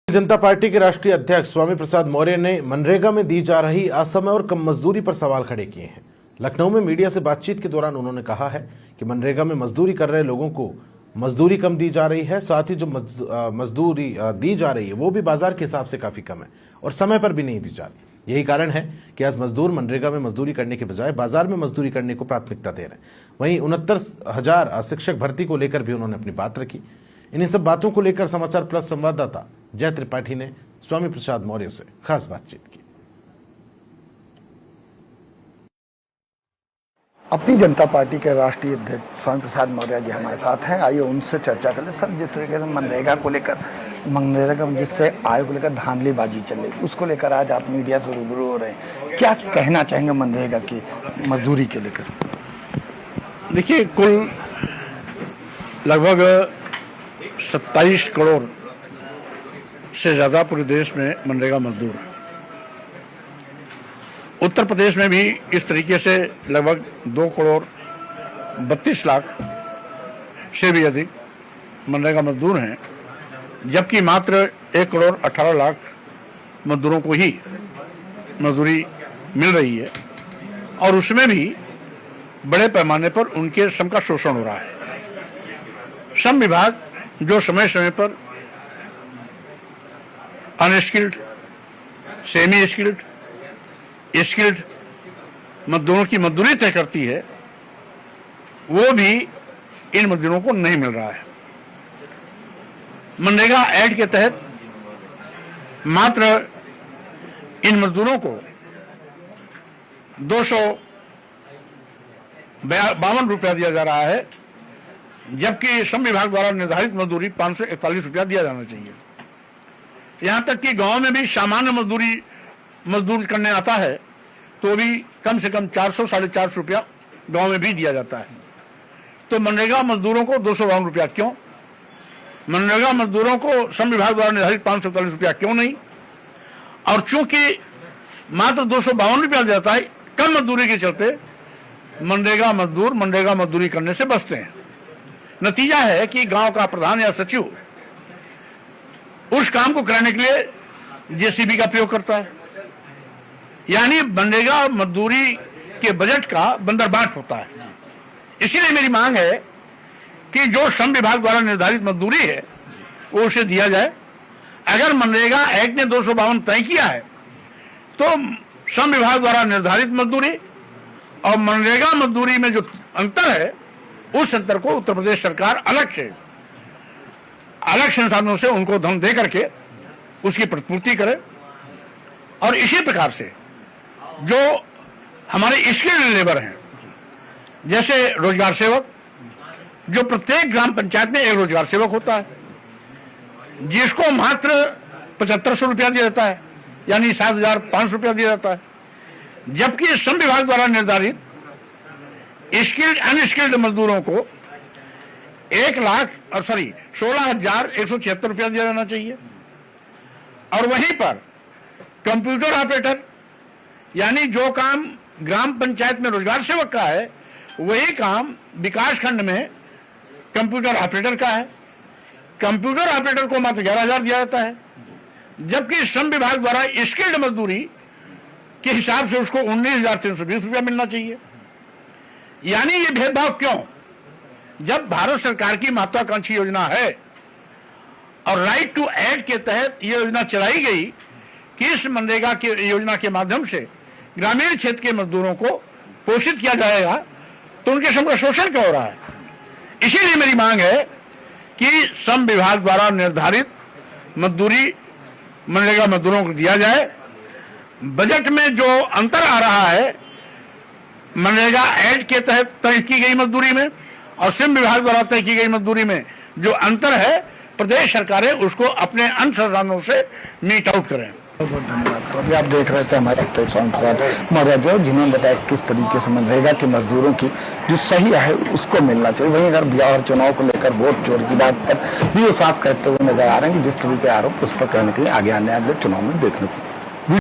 जनता party के राष्ट्रीय अध्यक्ष स्वामी प्रसाद मौर्य ने मनरेगा में दी जा रही असमय और कम मजदूरी पर सवाल खड़े किए हैं। लखनऊ में मीडिया से बातचीत के दौरान उन्होंने कहा है कि मनरेगा में मजदूरी कर रहे लोगों को मजदूरी कम दी जा रही है, साथ ही जो मजदूरी दी जा रही है वो भी बाजार के हिसाब से काफी कम है और समय पर भी नहीं दी जा रही। यही कारण है कि आज मजदूर मनरेगा में मजदूरी करने के बजाय बाजार में मजदूरी करने को प्राथमिकता दे रहे हैं। वहीं 69,000 शिक्षक भर्ती को लेकर भी उन्होंने अपनी बात रखी। इन्हीं सब बातों को लेकर समाचार प्लस संवाददाता जय त्रिपाठी ने स्वामी प्रसाद मौर्य से खास बातचीत की। अपनी जनता पार्टी के राष्ट्रीय अध्यक्ष स्वामी प्रसाद मौर्य जी हमारे साथ हैं। आइए उनसे चर्चा करें। सर, जिस तरीके से मनरेगा को लेकर जिससे आय को लेकर धांधलीबाजी चल रही, उसको लेकर आज आप मीडिया से रूबरू हो रहे हैं, क्या कहना चाहेंगे मनरेगा की मजदूरी के लेकर? देखिए, कुल लगभग 27 करोड़ से ज्यादा पूरे देश में मनरेगा मजदूर है। उत्तर प्रदेश में भी इस तरीके से लगभग 2 करोड़ 32 लाख से भी अधिक मनरेगा मजदूर हैं, जबकि मात्र 1 करोड़ 18 लाख मजदूरों को ही मजदूरी मिल रही है और उसमें भी बड़े पैमाने पर उनके श्रम का शोषण हो रहा है। श्रम विभाग जो समय समय पर अनस्किल्ड, सेमी स्किल्ड, स्किल्ड मजदूरों की मजदूरी तय करती है, वो भी इन मजदूरों को नहीं मिल रहा है। मनरेगा एक्ट के तहत मात्र इन मजदूरों को 252 रुपया दिया जा रहा है, जबकि श्रम विभाग द्वारा निर्धारित मजदूरी 541 रुपया दिया जाना चाहिए। यहां तक कि गांव में भी सामान्य मजदूर करने आता है तो भी कम से कम 400 साढ़े 400 रुपया गांव में भी दिया जाता है। तो मनरेगा मजदूरों को 252 रुपया क्यों? मनरेगा मजदूरों को श्रम विभाग द्वारा निर्धारित 541 रुपया क्यों नहीं? और चूंकि मात्र 252 रुपया देता है, कम मजदूरी के चलते मनरेगा मजदूरी करने से बचते हैं। नतीजा है कि गांव का प्रधान या सचिव उस काम को कराने के लिए जेसीबी का प्रयोग करता है, यानी मनरेगा मजदूरी के बजट का बंदरबाट होता है। इसीलिए मेरी मांग है कि जो श्रम विभाग द्वारा निर्धारित मजदूरी है वो उसे दिया जाए। अगर मनरेगा एक्ट ने 252 तय किया है तो श्रम विभाग द्वारा निर्धारित मजदूरी और मनरेगा मजदूरी में जो अंतर है, उस अंतर को उत्तर प्रदेश सरकार अलग संसाधनों से उनको धन दे करके उसकी प्रतिपूर्ति करे। और इसी प्रकार से जो हमारे स्किल्ड लेबर हैं, जैसे रोजगार सेवक, जो प्रत्येक ग्राम पंचायत में एक रोजगार सेवक होता है, जिसको मात्र 7500 रुपया दिया जाता है, यानी 7,500 रुपया दिया जाता है, जबकि श्रम विभाग द्वारा निर्धारित स्किल्ड अनस्किल्ड मजदूरों को 16,176 रुपया दिया जाना चाहिए। और वहीं पर कंप्यूटर ऑपरेटर, यानी जो काम ग्राम पंचायत में रोजगार सेवक का है, वही काम विकास खंड में कंप्यूटर ऑपरेटर का है। कंप्यूटर ऑपरेटर को मात्र 11,000 दिया जाता है, जबकि श्रम विभाग द्वारा स्किल्ड मजदूरी के हिसाब से उसको 19,320 रुपया मिलना चाहिए। यानी ये भेदभाव क्यों? जब भारत सरकार की महत्वाकांक्षी योजना है और राइट टू एड के तहत ये योजना चलाई गई कि इस मनरेगा की योजना के माध्यम से ग्रामीण क्षेत्र के मजदूरों को पोषित किया जाएगा, तो उनके श्रम का शोषण क्यों हो रहा है? इसीलिए मेरी मांग है कि श्रम विभाग द्वारा निर्धारित मजदूरी मनरेगा मजदूरों को दिया जाए। बजट में जो अंतर आ रहा है मनरेगा एक्ट के तहत तय की गई मजदूरी में और श्रम विभाग द्वारा तय की गई मजदूरी में जो अंतर है, प्रदेश सरकारें उसको अपने अन्य संसाधनों से मीट आउट करें। बहुत बहुत धन्यवाद। तो अभी आप देख रहे थे हमारे अध्यक्ष स्वामी प्रसाद मौर्य जो, जिन्होंने बताया किस तरीके से मनरेगा के मजदूरों की जो सही है उसको मिलना चाहिए। वहीं अगर बिहार चुनाव को लेकर वोट चोर की बात पर भी वो साफ कहते हुए नजर आ रहे हैं कि जिस तरीके आरोप उस पर कहीं न कहीं आगे आने वाले चुनाव में देखने को